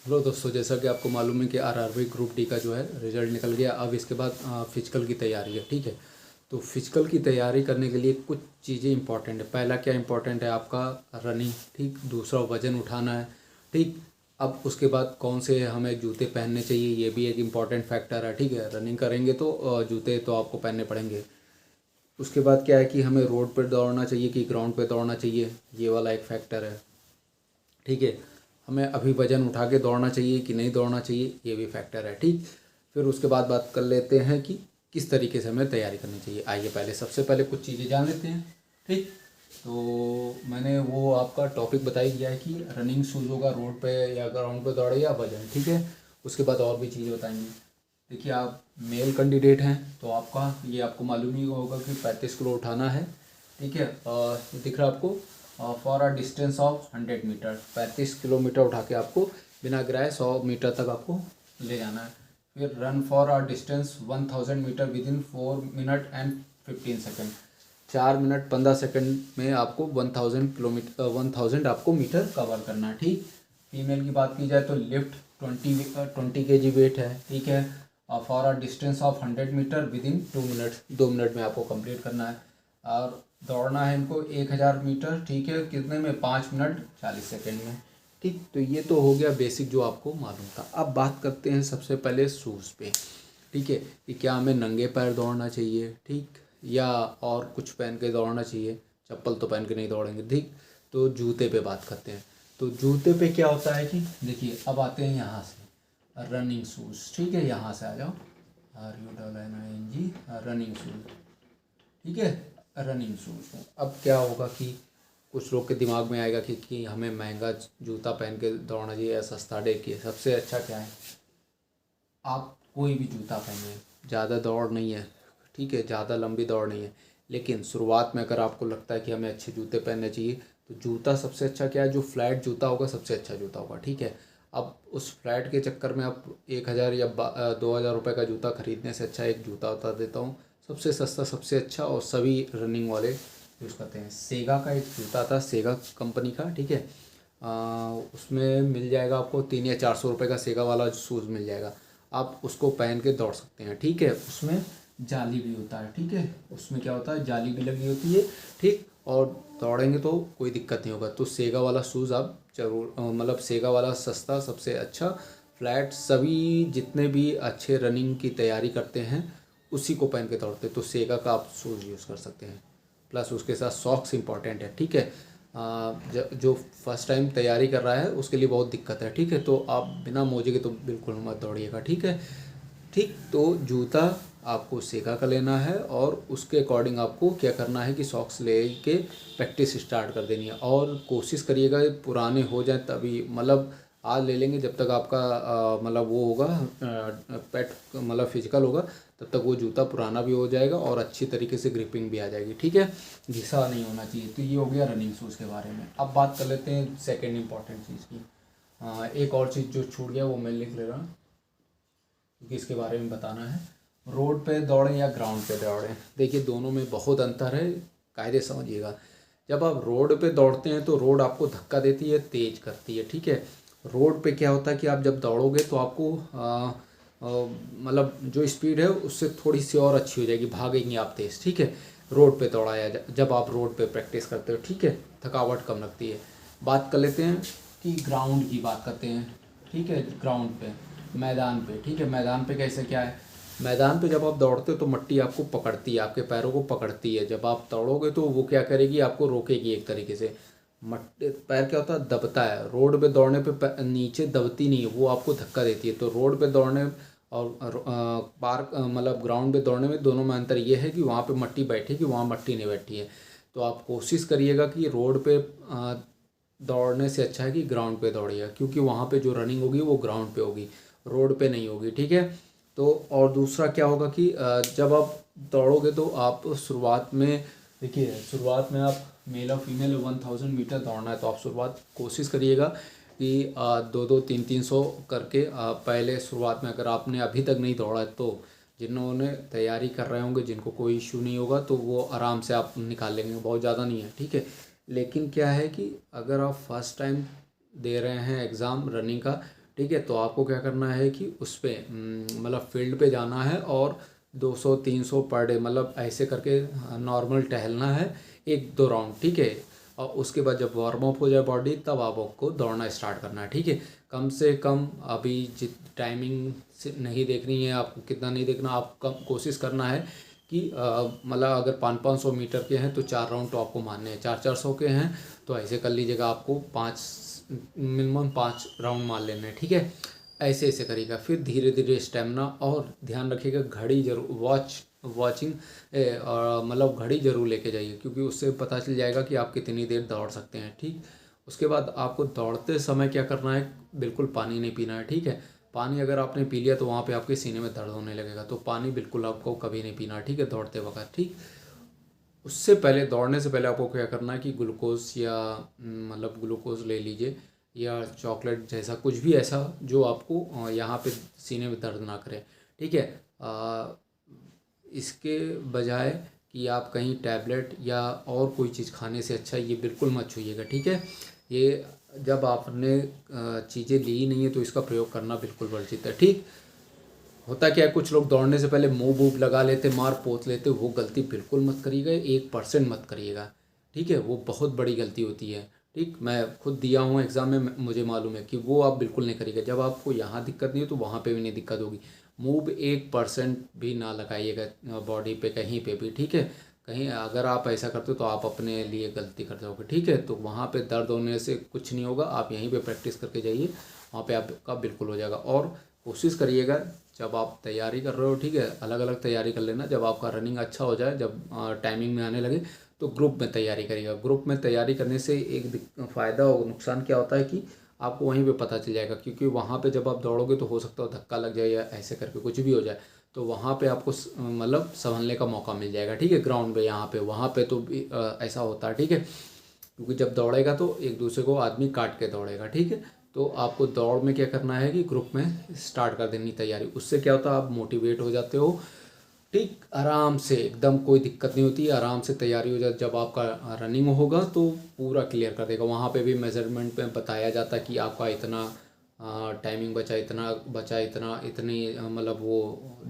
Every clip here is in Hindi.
हेलो दोस्तों, जैसा कि आपको मालूम है कि आरआरबी ग्रुप डी का जो है रिज़ल्ट निकल गया। अब इसके बाद फिजिकल की तैयारी है। ठीक है, तो फिजिकल की तैयारी करने के लिए कुछ चीज़ें इंपॉर्टेंट है। पहला क्या इंपॉर्टेंट है, आपका रनिंग। ठीक, दूसरा वज़न उठाना है। ठीक, अब उसके बाद कौन से हमें जूते पहनने चाहिए, ये भी एक इम्पॉर्टेंट फैक्टर है। ठीक है, रनिंग करेंगे तो जूते तो आपको पहनने पड़ेंगे। उसके बाद क्या है कि हमें रोड पर दौड़ना चाहिए कि ग्राउंड पे दौड़ना चाहिए, ये वाला एक फैक्टर है। ठीक है, हमें अभी वज़न उठा के दौड़ना चाहिए कि नहीं दौड़ना चाहिए, ये भी फैक्टर है। ठीक, फिर उसके बाद बात कर लेते हैं कि किस तरीके से हमें तैयारी करनी चाहिए। आइए पहले सबसे पहले कुछ चीज़ें जान लेते हैं। ठीक, तो मैंने वो आपका टॉपिक बता ही दिया है कि रनिंग शूज़ होगा रोड पे या ग्राउंड पे दौड़े या वज़न। ठीक है, उसके बाद और भी चीज़ बताएंगे। देखिए, आप मेल कैंडिडेट हैं तो आपका ये आपको मालूम ही होगा कि 35 किलो उठाना है। ठीक है, ये दिख रहा है आपको, for a distance of 100 metre. 35 kilometre उठा के आपको बिना गिराए 100 मीटर तक आपको ले जाना है। फिर run for a distance 1000 metre within 4 minute and 15 second. 4 minute 15 second में आपको 1000 किलोमीटर 1000 आपको मीटर कवर करना है। ठीक, फीमेल की बात की जाए तो लिफ्ट 20 kg वेट है। ठीक है, for a distance of 100 metre within 2 minute, 2 minute में आपको कंप्लीट करना है। और दौड़ना है इनको 1000 मीटर। ठीक है, कितने में, 5 मिनट 40 सेकेंड में। ठीक, तो ये तो हो गया बेसिक जो आपको मालूम था। अब बात करते हैं सबसे पहले शूज़ पे। ठीक है, कि क्या हमें नंगे पैर दौड़ना चाहिए, ठीक, या और कुछ पहन के दौड़ना चाहिए। चप्पल तो पहन के नहीं दौड़ेंगे। ठीक, तो जूते पे बात करते हैं। तो जूते पे क्या होता है कि देखिए, अब आते हैं यहाँ से रनिंग शूज़। ठीक है, यहाँ से आ जाओ, RUNNING रनिंग शूज़। ठीक है, रनिंग शूज़। अब क्या होगा कि कुछ लोग के दिमाग में आएगा कि हमें महंगा जूता पहन के दौड़ना चाहिए या सस्ता। देखिए, सबसे अच्छा क्या है, आप कोई भी जूता पहने, ज़्यादा दौड़ नहीं है। ठीक है, ज़्यादा लंबी दौड़ नहीं है, लेकिन शुरुआत में अगर आपको लगता है कि हमें अच्छे जूते पहनने चाहिए तो जूता सबसे अच्छा क्या है, जो फ्लैट जूता होगा सबसे अच्छा जूता होगा। ठीक है, अब उस फ्लैट के चक्कर में आप 1000 या 2000 रुपये का जूता खरीदने से अच्छा एक जूता बता देता हूँ, सबसे सस्ता सबसे अच्छा और सभी रनिंग वाले यूज़ करते हैं। सेगा का एक जूता था, सेगा कंपनी का। ठीक है, उसमें मिल जाएगा आपको 300 या 400 रुपये का सेगा वाला शूज़ मिल जाएगा। आप उसको पहन के दौड़ सकते हैं। ठीक है, उसमें जाली भी होता है। ठीक है, उसमें क्या होता है, जाली भी लगी होती है। ठीक, और दौड़ेंगे तो कोई दिक्कत नहीं होगा। तो सेगा वाला शूज़ आप जरूर, मतलब सेगा वाला सस्ता सबसे अच्छा फ्लैट, सभी जितने भी अच्छे रनिंग की तैयारी करते हैं उसी को पहन के दौड़ते, तो सेगा का आप शूज़ यूज़ कर सकते हैं। प्लस उसके साथ सॉक्स इंपॉर्टेंट है। ठीक है, जो फर्स्ट टाइम तैयारी कर रहा है उसके लिए बहुत दिक्कत है। ठीक है, तो आप बिना मोजे के तो बिल्कुल मत दौड़िएगा। ठीक है, ठीक, तो जूता आपको सेगा का लेना है और उसके अकॉर्डिंग आपको क्या करना है कि सॉक्स ले के प्रैक्टिस स्टार्ट कर देनी है। और कोशिश करिएगा पुराने हो जाए तभी, मतलब आज ले लेंगे जब तक आपका मतलब वो होगा, पेट मतलब फिजिकल होगा, तब तक वो जूता पुराना भी हो जाएगा और अच्छी तरीके से ग्रिपिंग भी आ जाएगी। ठीक है, घिसा नहीं होना चाहिए। तो ये हो गया रनिंग शूज़ के बारे में। अब बात कर लेते हैं सेकेंड इम्पॉर्टेंट चीज़ की। एक और चीज़ जो छूट गया वो मैं लिख ले रहा हूँ क्योंकि इसके बारे में बताना है। रोड पे दौड़ें या ग्राउंड पे दौड़ें, देखिए दोनों में बहुत अंतर है, कायदे समझिएगा। जब आप रोड पे दौड़ते हैं तो रोड आपको धक्का देती है, तेज करती है। ठीक है, रोड पे क्या होता है कि आप जब दौड़ोगे तो आपको मतलब जो स्पीड है उससे थोड़ी सी और अच्छी हो जाएगी, भागेंगे आप तेज़। ठीक है, रोड पे दौड़ाया जब आप रोड पे प्रैक्टिस करते हो। ठीक है, थकावट कम लगती है। बात कर लेते हैं कि ग्राउंड की बात करते हैं। ठीक है, ग्राउंड पे, मैदान पे। ठीक है, मैदान पे कैसे क्या है, मैदान पे जब आप दौड़ते हो तो मिट्टी आपको पकड़ती है, आपके पैरों को पकड़ती है। जब आप दौड़ोगे तो वो क्या करेगी, आपको रोकेगी एक तरीके से। मट्टी पैर क्या होता है, दबता है। रोड पे दौड़ने पे नीचे दबती नहीं है, वो आपको धक्का देती है। तो रोड पे दौड़ने और पार्क मतलब ग्राउंड पे दौड़ने में दोनों में अंतर ये है कि वहाँ पे मट्टी बैठेगी, वहाँ मट्टी नहीं बैठी है। तो आप कोशिश करिएगा कि रोड पे दौड़ने से अच्छा है कि ग्राउंड पे दौड़िएगा, क्योंकि वहाँ पे जो रनिंग होगी वो ग्राउंड पे होगी, रोड पे नहीं होगी। ठीक है, तो और दूसरा क्या होगा कि जब आप दौड़ोगे तो आप शुरुआत में, देखिए शुरुआत में आप मेल और फीमेल 1000 मीटर दौड़ना है तो आप शुरुआत कोशिश करिएगा कि 2-2 3-3 सौ करके पहले शुरुआत में, अगर आपने अभी तक नहीं दौड़ा है तो जिन्होंने तैयारी कर रहे होंगे, जिनको कोई इशू नहीं होगा तो वो आराम से आप निकाल लेंगे, बहुत ज़्यादा नहीं है। ठीक है, लेकिन क्या है कि अगर आप फर्स्ट टाइम दे रहे हैं एग्ज़ाम रनिंग का ठीक है। तो आपको क्या करना है कि उस पर मतलब फील्ड पे जाना है और 200-300 पर डे मतलब ऐसे करके नॉर्मल टहलना है 1-2 राउंड, ठीक है। और उसके बाद जब वार्म अप हो जाए बॉडी तब आपको दौड़ना स्टार्ट करना है, ठीक है। कम से कम अभी जित टाइमिंग से नहीं देखनी है आपको, कितना नहीं देखना, आप कम कोशिश करना है कि मतलब अगर 500-500 मीटर के हैं तो 4 राउंड तो आपको मारने हैं, 400-400 के हैं तो ऐसे कर लीजिएगा, आपको 5 मिनिमम 5 राउंड मार लेने हैं, ठीक है। ऐसे ऐसे करिएगा, फिर धीरे धीरे स्टेमिना, और ध्यान रखिएगा घड़ी जरूर वॉचिंग मतलब घड़ी जरूर लेके जाइए, क्योंकि उससे पता चल जाएगा कि आप कितनी देर दौड़ सकते हैं, ठीक। उसके बाद आपको दौड़ते समय क्या करना है, बिल्कुल पानी नहीं पीना है, ठीक है। पानी अगर आपने पी लिया तो वहाँ पे आपके सीने में दर्द होने लगेगा, तो पानी बिल्कुल आपको कभी नहीं पीना है, ठीक है, दौड़ते वक्त, ठीक। उससे पहले, दौड़ने से पहले आपको क्या करना है कि ग्लूकोज या मतलब ग्लूकोज ले लीजिए, या चॉकलेट जैसा कुछ भी ऐसा जो आपको यहाँ पे सीने में दर्द ना करे, ठीक है। इसके बजाय कि आप कहीं टैबलेट या और कोई चीज़ खाने से अच्छा ये बिल्कुल मत छूइएगा, ठीक है। ये जब आपने चीज़ें ली नहीं है तो इसका प्रयोग करना बिल्कुल वर्जित है, ठीक। होता क्या है, कुछ लोग दौड़ने से पहले मूव वूव लगा लेते, मार पोत लेते, वो गलती बिल्कुल मत करिएगा, 1% मत करिएगा, ठीक है। वो बहुत बड़ी गलती होती है, ठीक। मैं खुद दिया हूँ एग्ज़ाम में, मुझे मालूम है कि वो आप बिल्कुल नहीं करिएगा। जब आपको यहाँ दिक्कत नहीं हो तो वहाँ पे भी नहीं दिक्कत होगी। मूव 1% भी ना लगाइएगा बॉडी पे कहीं पे भी, ठीक है। कहीं अगर आप ऐसा करते हो तो आप अपने लिए गलती कर जाओगे, ठीक है। तो वहाँ पे दर्द होने से कुछ नहीं होगा, आप यहीं पे प्रैक्टिस करके जाइए, वहाँ पे आपका बिल्कुल हो जाएगा। और कोशिश करिएगा जब आप तैयारी कर रहे हो, ठीक है, अलग अलग तैयारी कर लेना, जब आपका रनिंग अच्छा हो जाए, जब टाइमिंग में आने लगे तो ग्रुप में तैयारी करिएगा। ग्रुप में तैयारी करने से एक फ़ायदा और नुकसान क्या होता है कि आपको वहीं पे पता चल जाएगा, क्योंकि वहाँ पे जब आप दौड़ोगे तो हो सकता है धक्का लग जाए या ऐसे करके कुछ भी हो जाए, तो वहाँ पे आपको मतलब संभलने का मौका मिल जाएगा, ठीक है। ग्राउंड पे यहाँ पे वहाँ पे तो भी ऐसा होता है, ठीक है, क्योंकि जब दौड़ेगा तो एक दूसरे को आदमी काट के दौड़ेगा, ठीक है। तो आपको दौड़ में क्या करना है कि ग्रुप में स्टार्ट कर देनी तैयारी, उससे क्या होता है आप मोटिवेट हो जाते हो, ठीक। आराम से एकदम कोई दिक्कत नहीं होती, आराम से तैयारी हो जाती। जब आपका रनिंग होगा तो पूरा क्लियर कर देगा, वहाँ पे भी मेजरमेंट में बताया जाता है कि आपका इतना टाइमिंग बचा, इतना बचा, इतना इतनी मतलब वो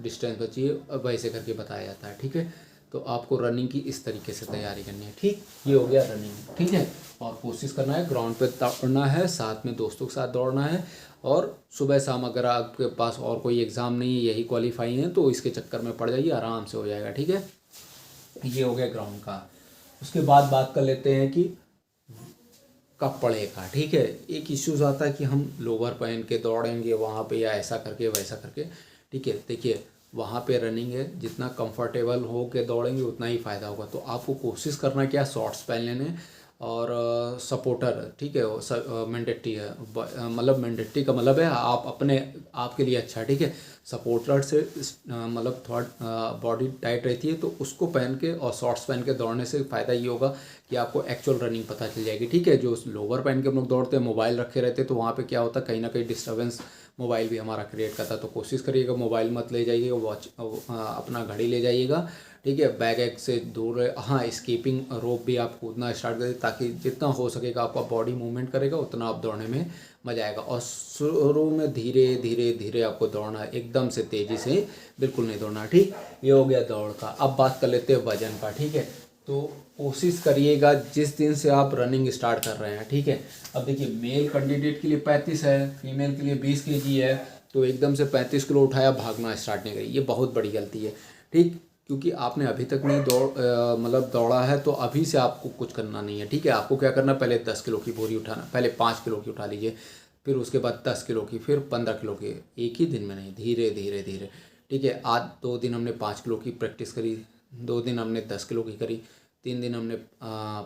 डिस्टेंस बची है, वैसे करके बताया जाता है, ठीक है। तो आपको रनिंग की इस तरीके से तैयारी करनी है, ठीक। ये हो गया रनिंग, ठीक है। और कोशिश करना है ग्राउंड पे दौड़ना है, साथ में दोस्तों के साथ दौड़ना है, और सुबह शाम अगर आपके पास और कोई एग्ज़ाम नहीं है, यही क्वालिफाई है, तो इसके चक्कर में पड़ जाइए, आराम से हो जाएगा, ठीक है। ये हो गया ग्राउंड का। उसके बाद बात कर लेते हैं कि कपड़े का, ठीक है। एक इश्यूज आता है कि हम लोअर पहन के दौड़ेंगे वहाँ पे या ऐसा करके वैसा करके, ठीक है। देखिए वहाँ पे रनिंग है, जितना कंफर्टेबल हो के दौड़ेंगे उतना ही फ़ायदा होगा। तो आपको कोशिश करना क्या, शॉर्ट्स पहन लेने और सपोर्टर, ठीक है, मैंडेटरी है, मतलब मैंडेटरी का मतलब है आप अपने आपके लिए अच्छा, ठीक है। सपोर्टर से मतलब थोड़ा बॉडी टाइट रहती है, तो उसको पहन के और शॉर्ट्स पहन के दौड़ने से फ़ायदा ये होगा कि आपको एक्चुअल रनिंग पता चल जाएगी, ठीक है। जो लोअर पहन के हम लोग दौड़ते हैं, मोबाइल रखे रहते हैं, तो वहाँ पे क्या होता है कहीं ना कहीं डिस्टर्बेंस मोबाइल भी हमारा क्रिएट करता है। तो कोशिश करिएगा मोबाइल मत ले जाइएगा, वॉच अपना घड़ी ले जाइएगा, ठीक है। बैग एक से दूर है, हाँ स्कीपिंग रोप भी आप कूदना स्टार्ट करें, ताकि जितना हो सकेगा आपका बॉडी मूवमेंट करेगा उतना आप दौड़ने में मज़ा आएगा। और शुरू में धीरे धीरे धीरे आपको दौड़ना है, एकदम से तेज़ी से बिल्कुल नहीं दौड़ना, ठीक। ये हो गया दौड़ का। अब बात कर लेते हैं वजन का, ठीक है। तो कोशिश करिएगा जिस दिन से आप रनिंग स्टार्ट कर रहे हैं, ठीक है। अब देखिए मेल कैंडिडेट के लिए 35 है, फीमेल के लिए 20 kg है, तो एकदम से 35 किलो उठाया भागना स्टार्ट नहीं करिए, ये बहुत बड़ी गलती है, ठीक। क्योंकि आपने अभी तक नहीं मतलब दौड़ा है, तो अभी से आपको कुछ करना नहीं है, ठीक है। आपको क्या करना, पहले 10 किलो की बोरी उठाना, पहले 5 किलो की उठा लीजिए, फिर उसके बाद 10 किलो की, फिर 15 किलो की, एक ही दिन में नहीं, धीरे धीरे धीरे, ठीक है। आज 2 दिन हमने 5 किलो की प्रैक्टिस करी, 2 दिन हमने 10 किलो की करी, 3 दिन हमने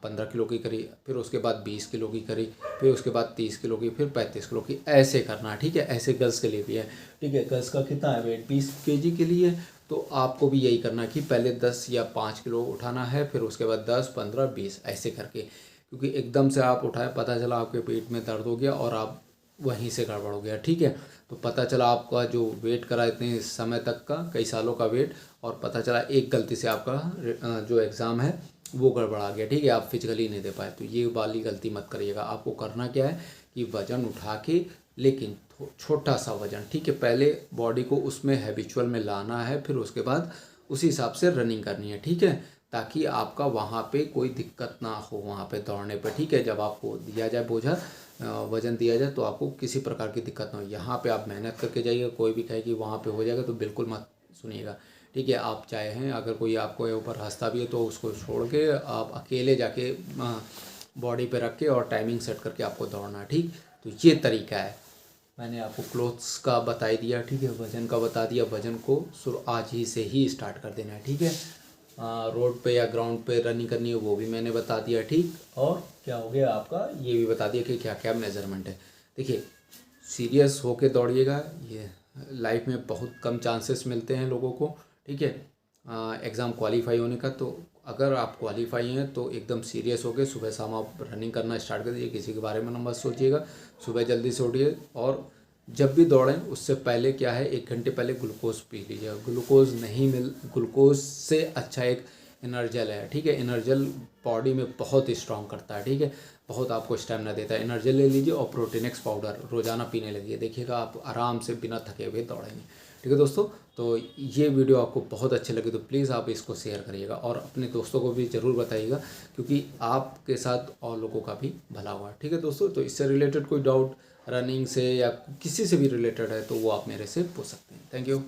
15 किलो की करी, फिर उसके बाद 20 किलो की करी, फिर उसके बाद 30 किलो की, फिर 35 किलो की, ऐसे करना है, ठीक है। ऐसे गर्ल्स के लिए भी है, ठीक है। गर्ल्स का कितना है वेट, 20 kg के लिए, तो आपको भी यही करना है कि पहले 10 या 5 किलो उठाना है, फिर उसके बाद 10, 15, 20 ऐसे करके। क्योंकि एकदम से आप उठाए, पता चला आपके पेट में दर्द हो गया और आप वहीं से गड़बड़ हो गया, ठीक है। तो पता चला आपका जो वेट करा इतने समय तक का, कई सालों का वेट, और पता चला एक गलती से आपका जो एग्ज़ाम है वो गड़बड़ा गया, ठीक है, आप फिजिकली नहीं दे पाए। तो ये वाली गलती मत करिएगा। आपको करना क्या है कि वज़न उठा के लेकिन छोटा सा वजन, ठीक है। पहले बॉडी को उसमें हैबिचुअल में लाना है, फिर उसके बाद उसी हिसाब से रनिंग करनी है, ठीक है, ताकि आपका वहाँ पे कोई दिक्कत ना हो वहाँ पे दौड़ने पे, ठीक है। जब आपको दिया जाए बोझा वज़न दिया जाए तो आपको किसी प्रकार की दिक्कत ना हो। यहाँ पे आप मेहनत करके जाइएगा, कोई भी कहे कि वहाँ पे हो जाएगा तो बिल्कुल मत सुनिएगा, ठीक है। आप चाहे हैं अगर कोई आपको ऊपर हंसता भी है तो उसको छोड़ के आप अकेले जाके बॉडी पे रख के और टाइमिंग सेट करके आपको दौड़ना है, ठीक। तो ये तरीका है, मैंने आपको क्लोथ्स का बता ही दिया, ठीक है। वज़न का बता दिया, वज़न को आज ही से ही स्टार्ट कर देना है, ठीक है। रोड पे या ग्राउंड पे रनिंग करनी है वो भी मैंने बता दिया, ठीक। और क्या हो गया आपका, ये भी बता दिया कि क्या क्या मेजरमेंट है। देखिए, सीरियस होके दौड़िएगा, ये लाइफ में बहुत कम चांसेस मिलते हैं लोगों को, ठीक है, एग्ज़ाम क्वालिफाई होने का। तो अगर आप क्वालिफाई हैं तो एकदम सीरियस होकर सुबह शाम आप रनिंग करना स्टार्ट कर दीजिए, किसी के बारे में ना मत सोचिएगा। सुबह जल्दी से उठिए और जब भी दौड़ें उससे पहले क्या है, 1 घंटे पहले ग्लूकोज पी लीजिए। ग्लूकोज से अच्छा एक एनर्जल है, ठीक है। एनर्जल बॉडी में बहुत स्ट्रॉन्ग करता है, ठीक है, बहुत आपको स्टेमिना देता है। एनर्जल ले लीजिए और प्रोटीनेक्स पाउडर रोज़ाना पीने लगिए, देखिएगा आप आराम से बिना थके हुए दौड़ेंगे, ठीक है दोस्तों। तो ये वीडियो आपको बहुत अच्छे लगे तो प्लीज़ आप इसको शेयर करिएगा और अपने दोस्तों को भी ज़रूर बताइएगा, क्योंकि आपके साथ और लोगों का भी भला हुआ है, ठीक है दोस्तों। तो इससे रिलेटेड कोई डाउट रनिंग से या किसी से भी रिलेटेड है तो वो आप मेरे से पूछ सकते हैं। Thank you.